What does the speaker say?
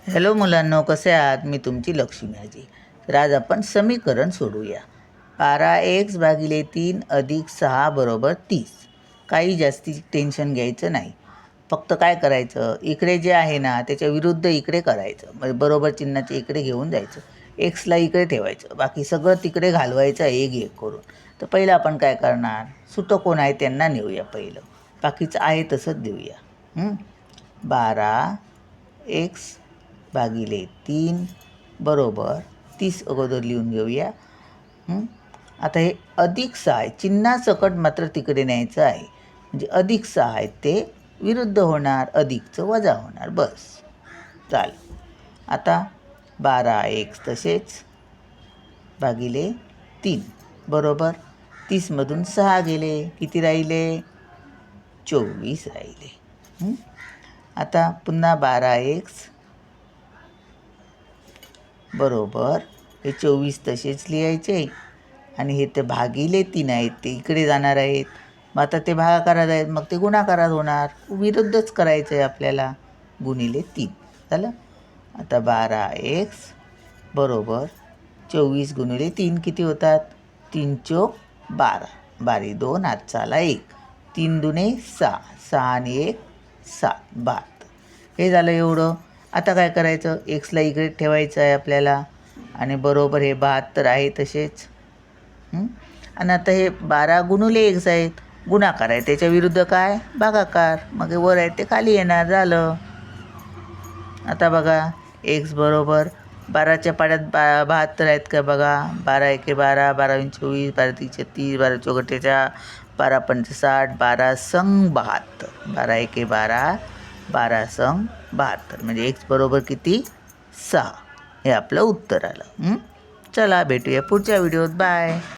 Hello मुलांनो, कसे आहात? मी तुमची लक्ष्मी आजी. तर आज आपण समीकरण सोडूया. 12x/3 + 6 = 30. काही जास्ती टेन्शन घ्यायचं नाही. फक्त काय करायचं, इकडे जे आहे ना त्याच्या विरुद्ध इकडे करायचं. म्हणजे बरोबर चिन्हाचे इकडे घेऊन जायचं. एक्सला इकडे ठेवायचं, बाकी सगळं तिकडे घालवायचं एक एक करून. तर पहिलं आपण काय करणार, सुतं कोण आहे त्यांना नेऊया पहिलं. बाकीचं आहे तसंच देऊया. 12x/3 = 30 अगोदर लिहून घेऊया. आता हे +6 आहे, चिन्हासकट मात्र तिकडे न्यायचं आहे. म्हणजे +6 आहे ते विरुद्ध होणार, अधिकचं वजा होणार. बस चालेल. आता 12x तसेच /3 बरोबर 30मधून 6 गेले, किती राहिले? 24 राहिले. आता पुन्हा 12x बरोबर हे 24 तसेच लिहायचे आणि हे ते /3 आहेत ते इकडे जाणार आहेत. मग आता ते भागाकारात आहेत, मग ते गुणाकारात होणार. विरुद्धच करायचं आहे आपल्याला. ×3 झालं. आता 12x बरोबर 24 × 3 किती होतात? 3 चोक 12, 12 2 हातचा आला 1, 3 दुणे 6, 6 आणि 1 7, 72. हे झालं एवढं. आता काय करायचं, एक्सला इकडे ठेवायचं आहे आपल्याला आणि बरोबर हे 72 आहे तसेच. आणि आता हे 12 × x आहेत, गुणाकार आहे, त्याच्या विरुद्ध काय? भागाकार. मग हे वर आहे ते खाली येणार. झालं. आता बघा, x बरोबर 12च्या पाड्यात 72 आहेत का बघा. 12 × 12, 12 × 24, 12 × 36, 12 × 4 = 12 × 60, 12 × 72. 12 × 12, 12 × 72 म्हणजे x बरोबर किती? 6. हे आपलं उत्तर आलं. चला भेटूया पुढच्या व्हिडिओत. बाय.